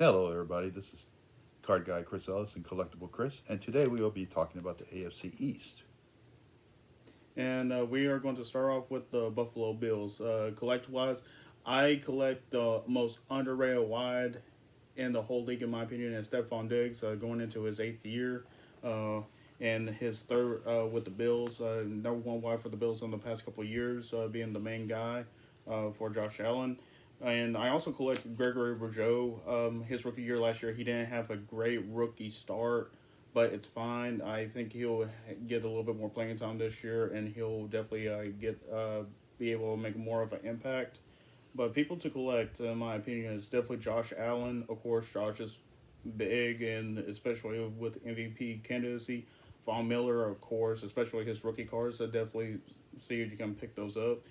Hello, everybody. This is Card Guy Chris Ellis and Collectible Chris, and today we will be talking about the AFC East. And we are going to start off with the Buffalo Bills. Collect wise, I collect the most underrated wide in the whole league, in my opinion, and Stephon Diggs going into his eighth year. Uh, and his third with the Bills, number one wide for the Bills in the past couple of years, being the main guy for Josh Allen. And I also collect Gregory Rousseau. His rookie year last year, he didn't have a great rookie start, but it's fine. I think he'll get a little bit more playing time this year, and he'll definitely get be able to make more of an impact. But people to collect, in my opinion, is definitely Josh Allen. Of course, Josh is big, and especially with MVP candidacy. Von Miller, of course, especially his rookie cards. So definitely see if you can pick those up.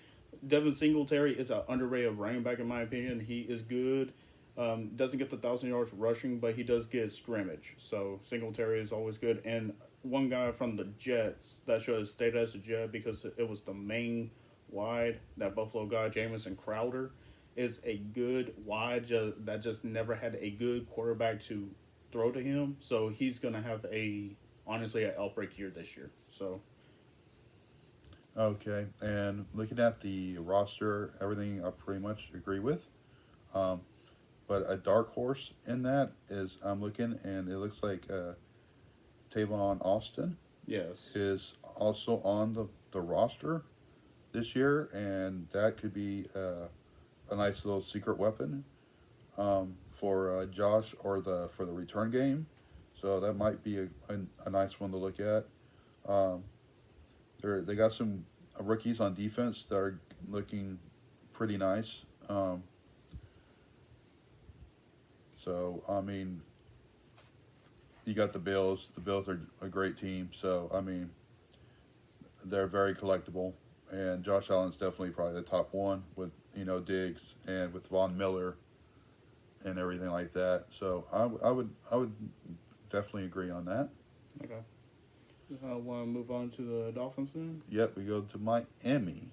Devin Singletary is an underrated running back, in my opinion. He is good. Doesn't get the 1,000 yards rushing, but he does get scrimmage. So Singletary is always good. And one guy from the Jets that should have stayed as a Jet because it was the main wide, that Buffalo guy, Jamison Crowder, is a good wide that just never had a good quarterback to throw to him. So he's going to have honestly, an outbreak year this year. So, Okay, and looking at the roster, everything I pretty much agree with. Um, but a dark horse in that is I'm looking, and it looks like Tavon Austin yes. is also on the roster this year, and that could be a nice little secret weapon for Josh or for the return game. So that might be a nice one to look at. Um, they got some rookies on defense that are looking pretty nice. So I mean, you got the Bills. The Bills are a great team. So I mean, they're very collectible, and Josh Allen's definitely probably the top one with Diggs and with Von Miller and everything like that. So I would definitely agree on that. Okay. I want to move on to the Dolphins then. Yep, we go to Miami.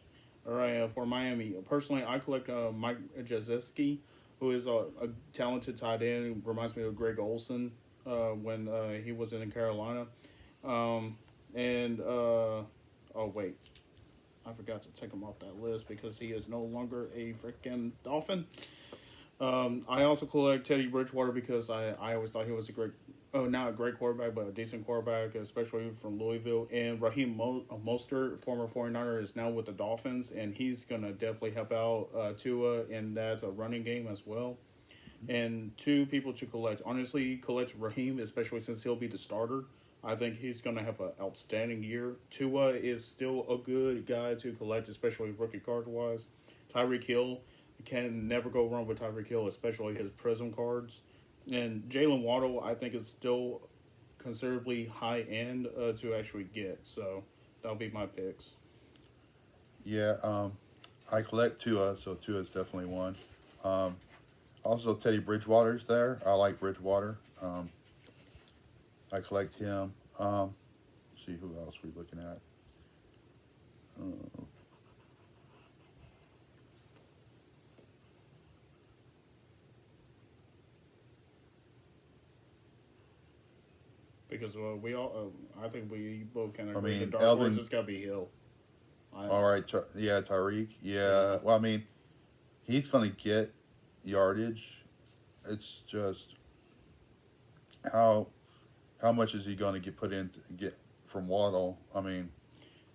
All right, for Miami, personally, I collect Mike Jazeski, who is a talented tight end. Reminds me of Greg Olson when he was in Carolina. Um, and oh wait, I forgot to take him off that list because he is no longer a freaking Dolphin. I also collect Teddy Bridgewater because I always thought he was a great, oh, not a great quarterback, but a decent quarterback, especially from Louisville. And Raheem Mostert, former 49er, is now with the Dolphins, and he's going to definitely help out Tua in that running game as well. And two people to collect. Honestly, collect Raheem, especially since he'll be the starter. I think he's going to have an outstanding year. Tua is still a good guy to collect, especially rookie card wise. Tyreek Hill can never go wrong with Tyreek Hill, especially his Prism cards. And Jalen Waddle, I think, is still considerably high end to actually get. So that'll be my picks. Yeah, I collect Tua, so Tua is definitely one. Um, Also, Teddy Bridgewater's there. I like Bridgewater. I collect him. See who else we're looking at. Uh, Because we all, I think we both can I agree the mean, dark horse Elvin. has got to be Hill. I All right, yeah, Tyreek. yeah. Yeah. Well, I mean, he's going to get yardage. It's just how how much is he going to get put in to get from Waddle? I mean,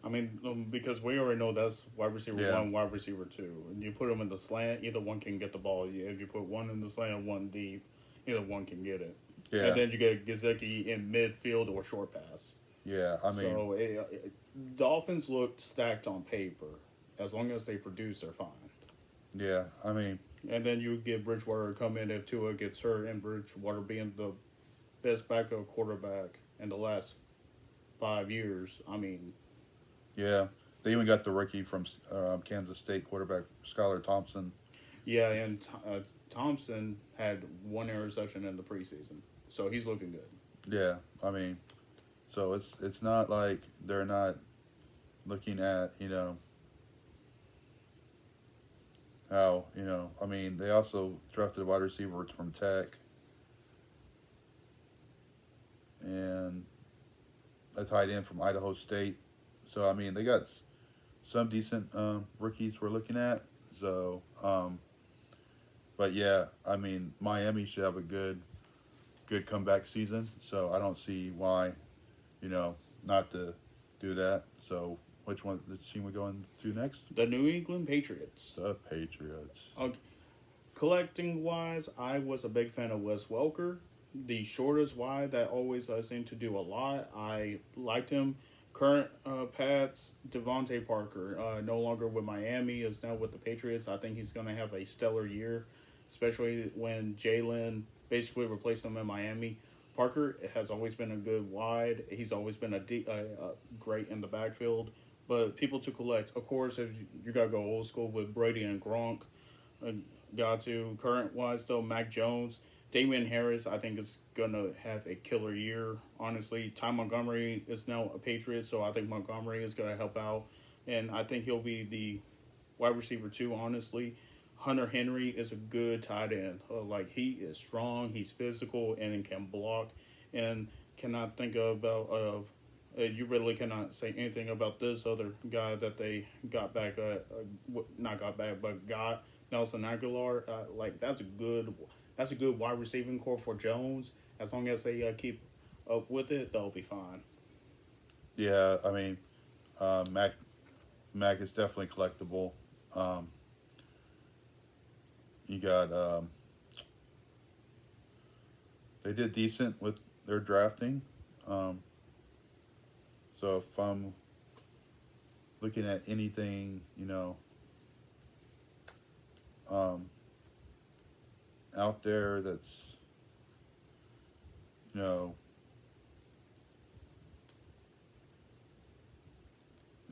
I mean, because we already know that's wide receiver yeah, one, wide receiver two, and you put them in the slant, either one can get the ball. If you put one in the slant and one deep, either one can get it. And yeah, then you get Gizeki in midfield or short pass. yeah. I mean, So Dolphins look stacked on paper. As long as they produce, they're fine. yeah. I mean, And then you get Bridgewater come in if Tua gets hurt, and Bridgewater being the best backup quarterback in the last 5 years. I mean, yeah. They even got the rookie from Kansas State quarterback Skylar Thompson. yeah, and Thompson had one interception in the preseason, so he's looking good. Yeah, I mean, so it's not like they're not looking at how I mean they also drafted a wide receiver from Tech. and a tight end from Idaho State. So I mean, they got some decent rookies we're looking at. So, but yeah, I mean, Miami should have a good comeback season. So I don't see why, you know, not to do that. So which one the team we going to next? The New England Patriots. The Patriots. Okay. Collecting wise, I was a big fan of Wes Welker. The shortest wide that always seemed to do a lot. I liked him. Current Pats, Devontae Parker, no longer with Miami, is now with the Patriots. I think he's going to have a stellar year, especially when Jalen basically replaced him in Miami. Parker has always been a good wide. He's always been great in the backfield. But people to collect, of course, if you got to go old school with Brady and Gronk. Uh, got to current wise though, Mac Jones. Damian Harris, I think, is going to have a killer year, honestly. Ty Montgomery is now a Patriot, so I think Montgomery is going to help out. And I think he'll be the wide receiver, too, honestly. Hunter Henry is a good tight end. He is strong, he's physical, and can block. And cannot think about you really cannot say anything about this other guy that they got back, not got back, but got Nelson Aguilar. That's a good wide receiving core for Jones. As long as they keep up with it, they'll be fine. Yeah, I mean, Mac is definitely collectible. You got they did decent with their drafting. So if I'm looking at anything, out there that's, you know,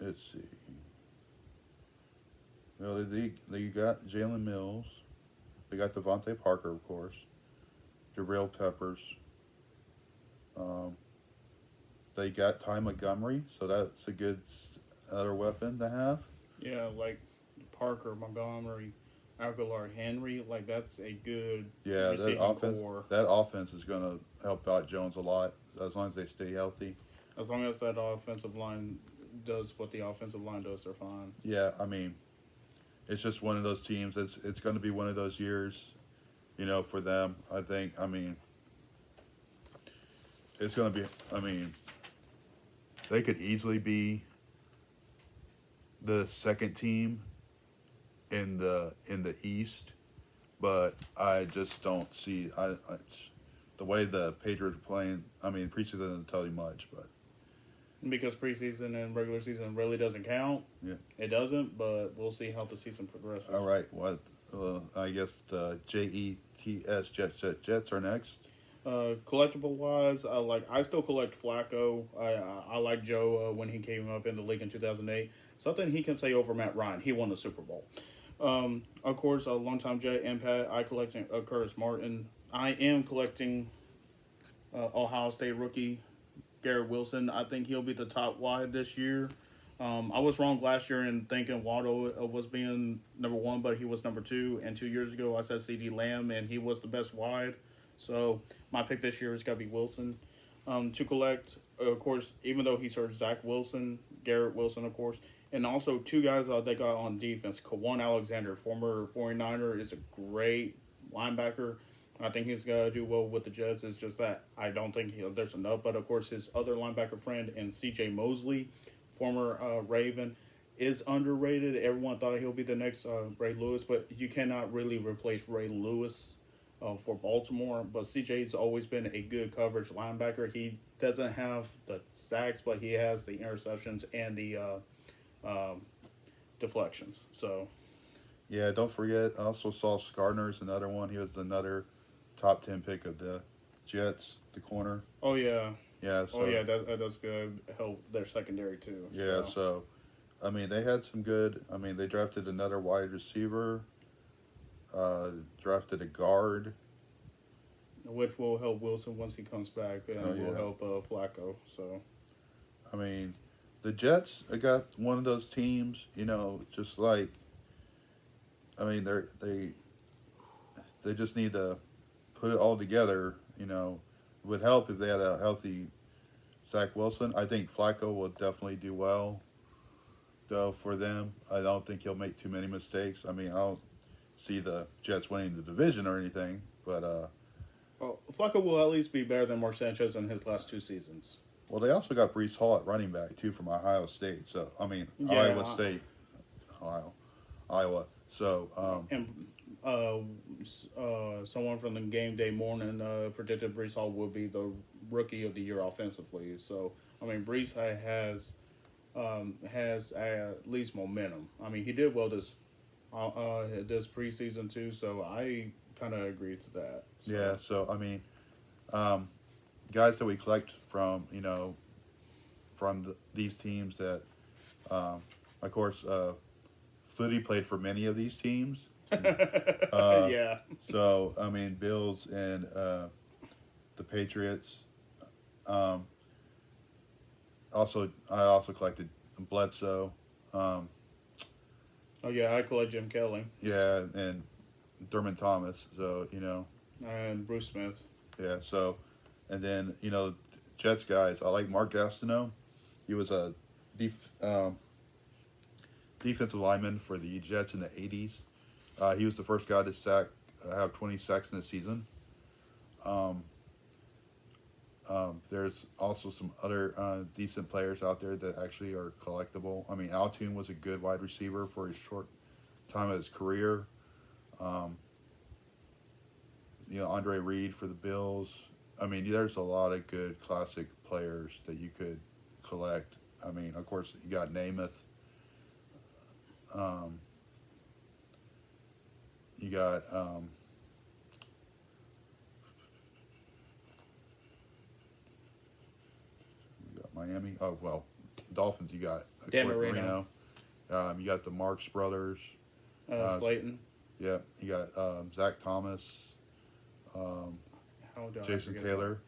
let's see. Well, they got Jalen Mills. They got Devontae Parker, of course. Jabril Peppers. They got Ty Montgomery, so that's a good other weapon to have. Yeah, like Parker, Montgomery, Aguilar, Henry, that's a good receiving core. That offense is going to help out Jones a lot as long as they stay healthy. As long as that offensive line does what the offensive line does, they're fine. Yeah, I mean, it's just one of those teams. It's going to be one of those years, for them. I think. I mean, it's going to be. I mean, they could easily be the second team in the East, but I just don't see the way the Patriots are playing. I mean, preseason doesn't tell you much, but because preseason and regular season really doesn't count. Yeah, it doesn't. But we'll see how the season progresses. All right, I guess the Jets Jets are next. Collectible wise, I still collect Flacco. I like Joe when he came up in the league in 2008. Something he can say over Matt Ryan. He won the Super Bowl. Of course, a longtime Jet impact. I collect Curtis Martin. I am collecting Ohio State rookie Garrett Wilson. I think he'll be the top wide this year. I was wrong last year in thinking Waddle was being number one, but he was number two. And 2 years ago, I said CeeDee Lamb, and he was the best wide. So my pick this year has got to be Wilson. To collect, of course, even though he's hurt, Zach Wilson, Garrett Wilson, of course. And also two guys they got on defense. Kawan Alexander, former 49er, is a great linebacker. I think he's going to do well with the Jets. It's just that I don't think there's enough. But, of course, his other linebacker friend and C.J. Mosley, former Raven, is underrated. Everyone thought he'll be the next Ray Lewis, but you cannot really replace Ray Lewis for Baltimore. But CJ's always been a good coverage linebacker. He doesn't have the sacks, but he has the interceptions and the deflections. So, yeah, don't forget, I also saw Gardner's another one. He was another top 10 pick of the Jets, the corner. Oh, yeah. Yeah. So, that's good. Help their secondary, too. Yeah, so, I mean, they had some good. I mean, they drafted another wide receiver, drafted a guard. Which will help Wilson once he comes back, and will help Flacco. So, I mean, the Jets got one of those teams, just like, I mean, they just need to put it all together, would help if they had a healthy Zach Wilson. I think Flacco will definitely do well, though, for them. I don't think he'll make too many mistakes. I mean, I don't see the Jets winning the division or anything, but Well, Flacco will at least be better than Mark Sanchez in his last 2 seasons. well, they also got Brees Hall at running back too from Ohio State. So I mean, Yeah, Iowa State, Ohio, Iowa. So and someone from the game day morning predicted Brees Hall would be the rookie of the year offensively. So I mean, Brees has at least momentum. I mean, he did well this preseason too. So I kind of agree to that. So. yeah, so I mean, guys that we collect from these teams that, of course, Flutie played for many of these teams. Yeah. So I mean, Bills and the Patriots. I also collected Bledsoe. Oh yeah, I collect Jim Kelly Yeah, and Thurman Thomas. So and Bruce Smith. yeah. So, and then Jets guys. I like Mark Gastineau. He was a defensive lineman for the Jets in the '80s. He was the first guy to have 20 sacks in a season. There's also some other decent players out there that actually are collectible. I mean, Altoon was a good wide receiver for his short time of his career. Andre Reed for the Bills. I mean, there's a lot of good classic players that you could collect. I mean, of course, you got Namath. You got Miami. Oh well, Dolphins. You got Dan Marino. You got the Marks brothers. Slayton. Yeah, you got Zach Thomas. Jason Taylor.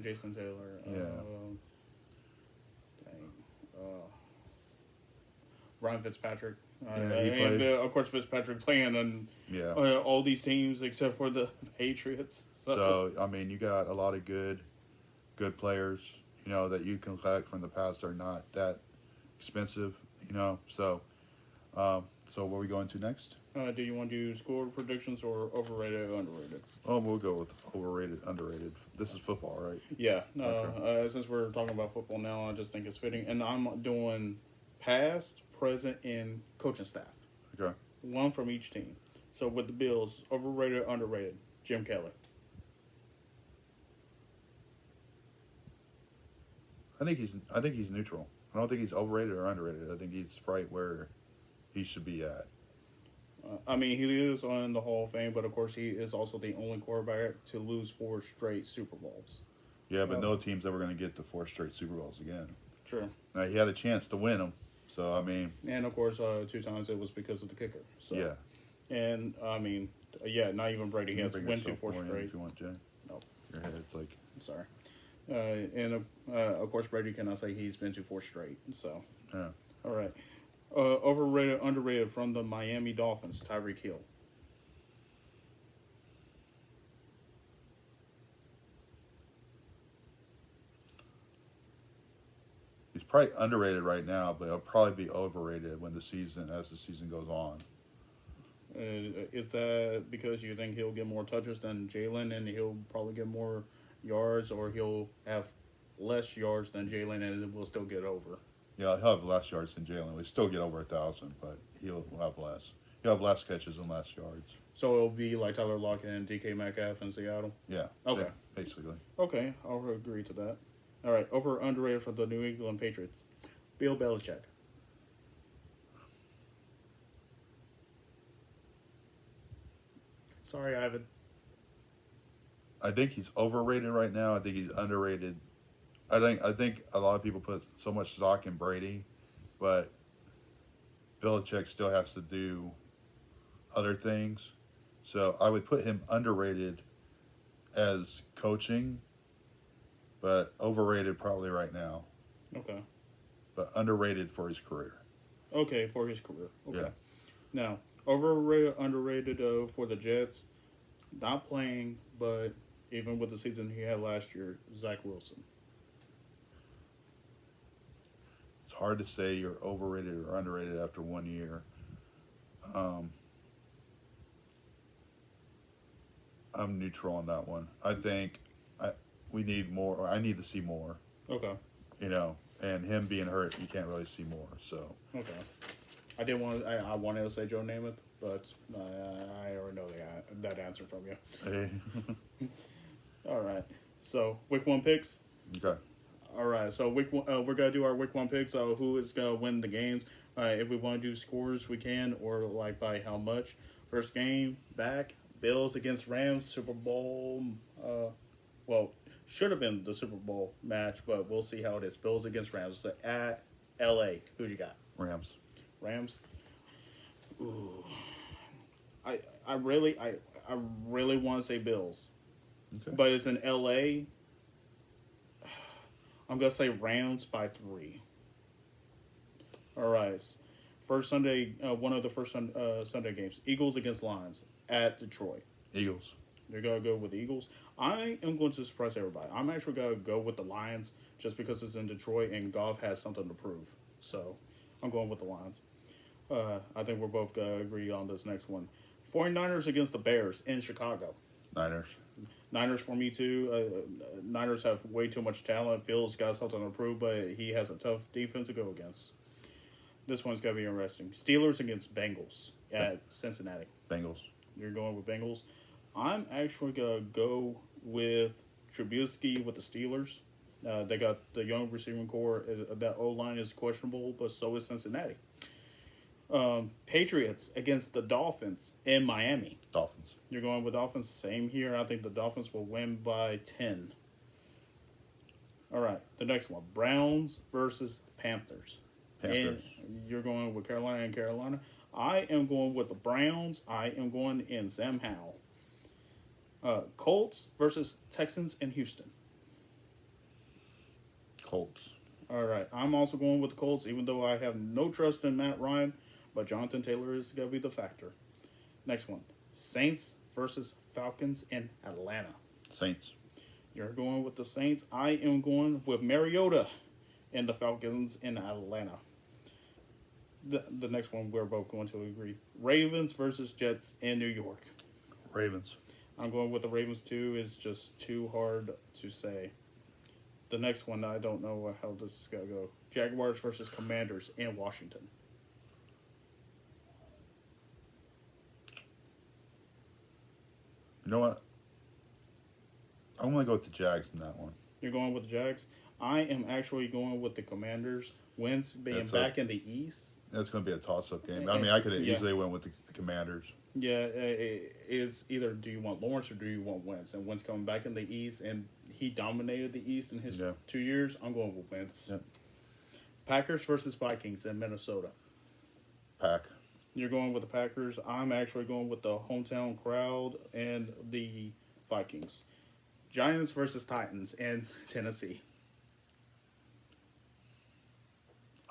Jason Taylor. Yeah. Ryan Fitzpatrick. Yeah, he and played. of course, Fitzpatrick playing on all these teams except for the Patriots. So I mean, you got a lot of good players. That you can collect from the past are not that expensive. So where are we going to next? Do you want to do score predictions or overrated or underrated? Oh, we'll go with overrated, underrated. This is football, right? Yeah. Okay. Since we're talking about football now, I just think it's fitting. And I'm doing past, present, and coaching staff. Okay. One from each team. So with the Bills, overrated, underrated, Jim Kelly. I think he's neutral. I don't think he's overrated or underrated. I think he's right where he should be at. I mean, he is on the Hall of Fame, but of course, he is also the only quarterback to lose 4 straight Super Bowls. Yeah, but no team's ever going to get the 4 straight Super Bowls again. True. Now, he had a chance to win them, so I mean. And of course, 2 times it was because of the kicker. So. Yeah. And I mean, not even Brady has went to 4 straight. If you want, Jay. No. Your head's like. I'm sorry. And of course, Brady cannot say he's been to 4 straight. So. Yeah. All right. Overrated, underrated from the Miami Dolphins, Tyreek Hill. He's probably underrated right now, but he'll probably be overrated as the season goes on. Is that because you think he'll get more touches than Jalen and he'll probably get more yards, or he'll have less yards than Jalen and it will still get over? Yeah, he'll have less yards than Jalen. We still get over 1,000, but he'll have less. He'll have less catches and less yards. So it'll be like Tyler Lockett and DK Metcalf in Seattle? Yeah. Okay. Yeah, basically. Okay, I'll agree to that. All right, over underrated for the New England Patriots, Bill Belichick. Sorry, Ivan. I think he's overrated right now. I think he's underrated. I think a lot of people put so much stock in Brady, but Belichick still has to do other things. So I would put him underrated as coaching, but overrated probably right now. Okay. But underrated for his career. Okay, for his career. Okay. Yeah. Now, overrated, underrated for the Jets, not playing, but even with the season he had last year, Zach Wilson. It's hard to say you're overrated or underrated after 1 year. Um, I'm neutral on that one. I think we need more. I need to see more. Okay. And him being hurt, you can't really see more. So Okay. I wanted to say Joe Namath, but I already know that answer from you. hey, All right. So week one picks. okay, All right. So week one, we're gonna do our week one picks. Who is gonna win the games? If we want to do scores, we can, or like by how much. First game back. Bills against Rams. Super Bowl. Well, should have been the Super Bowl match, but we'll see how it is. Bills against Rams at L.A. Who do you got? Rams. Rams. Ooh. I really want to say Bills, Okay. but it's in L.A. I'm gonna say Rams by 3. All right. First Sunday, one of the first Sunday games. Eagles against Lions at Detroit. Eagles. They're gonna go with the Eagles. I am going to surprise everybody. I'm actually gonna go with the Lions just because it's in Detroit and Goff has something to prove. So I'm going with the Lions. I think we're both gonna agree on this next one. 49ers against the Bears in Chicago. Niners. Niners for me too. Niners have way too much talent. Phil's got something to prove, but he has a tough defense to go against. This one's gonna be interesting. Steelers against Bengals at Cincinnati. Bengals. You're going with Bengals. I'm actually gonna go with Trubisky with the Steelers. They got the young receiving core. That O line is questionable, but so is Cincinnati. Patriots against the Dolphins in Miami. Dolphins. You're going with Dolphins. Same here. I think the Dolphins will win by 10. All right, the next one: Browns versus Panthers. Panthers. And you're going with Carolina and Carolina. I am going with the Browns. I am going in Sam Howell. Colts versus Texans in Houston. Colts. All right. I'm also going with the Colts, even though I have no trust in Matt Ryan, but Jonathan Taylor is going to be the factor. Next one. Saints versus Falcons in Atlanta. Saints. You're going with the Saints. I am going with Mariota and the Falcons in Atlanta. The next one we're both going to agree. Ravens versus Jets in New York. Ravens. I'm going with the Ravens too. It's just too hard to say. The next one, I don't know how this is going to go. Jaguars versus Commanders in Washington. You know what? I'm going to go with the Jags in that one. You're going with the Jags? I am actually going with the Commanders. Wentz being back in the East. That's going to be a toss-up game. I mean, I could have easily went with the Commanders. Yeah, it's either do you want Lawrence or do you want Wentz? And Wentz coming back in the East, and he dominated the East in his 2 years. I'm going with Wentz. Yep. Packers versus Vikings in Minnesota. Pack. You're going with the Packers. I'm actually going with the hometown crowd and the Vikings. Giants versus Titans in Tennessee.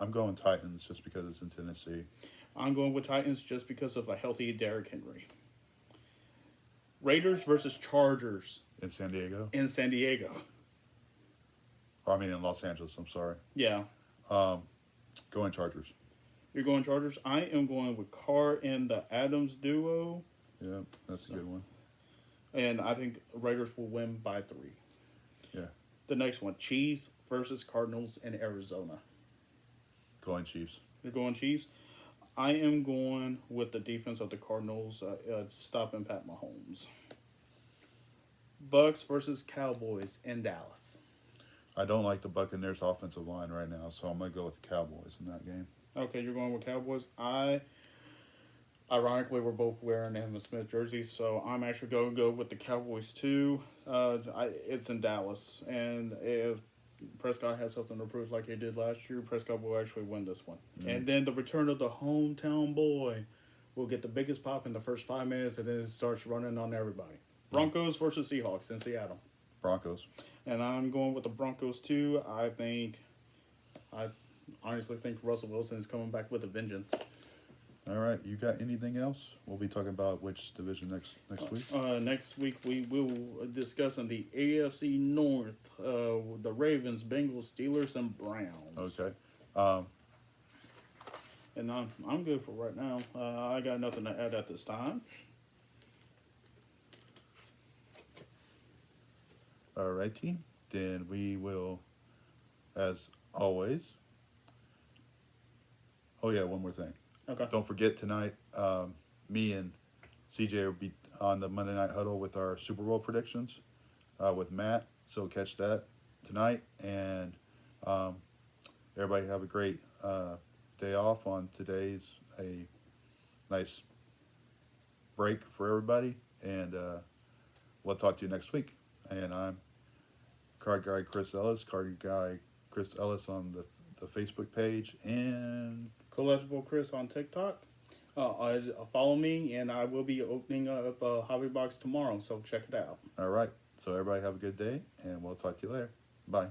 I'm going Titans just because it's in Tennessee. I'm going with Titans just because of a healthy Derrick Henry. Raiders versus Chargers. In San Diego? In San Diego. Or, I mean, in Los Angeles, I'm sorry. Yeah. Going Chargers. You're going Chargers. I am going with Carr and the Adams duo. Yeah, that's a good one. And I think Raiders will win by 3. Yeah. The next one, Chiefs versus Cardinals in Arizona. Going Chiefs. You're going Chiefs. I am going with the defense of the Cardinals stopping Pat Mahomes. Bucks versus Cowboys in Dallas. I don't like the Buccaneers' offensive line right now, so I'm going to go with the Cowboys in that game. Okay, you're going with Cowboys. Ironically, we're both wearing Emmitt Smith jerseys, so I'm actually going to go with the Cowboys too. It's in Dallas, and if Prescott has something to prove like he did last year, Prescott will actually win this one. Mm-hmm. And then the return of the hometown boy will get the biggest pop in the first 5 minutes, and then it starts running on everybody. Broncos versus Seahawks in Seattle. Broncos. And I'm going with the Broncos too. I honestly think Russell Wilson is coming back with a vengeance. All right, you got anything else? We'll be talking about which division next week. Next week we will discuss in the AFC North, the Ravens, Bengals, Steelers, and Browns. Okay. And I'm good for right now. I got nothing to add at this time. All righty. Then we will, as always. Oh yeah, one more thing. Okay. Don't forget tonight, me and CJ will be on the Monday Night Huddle with our Super Bowl predictions with Matt. So catch that tonight. And everybody have a great day off on today's a nice break for everybody. And we'll talk to you next week. And I'm Card Guy Chris Ellis on the Facebook page, and Collectible Chris on TikTok. Follow me, and I will be opening up a hobby box tomorrow, so check it out. all right. So everybody have a good day, and we'll talk to you later. Bye.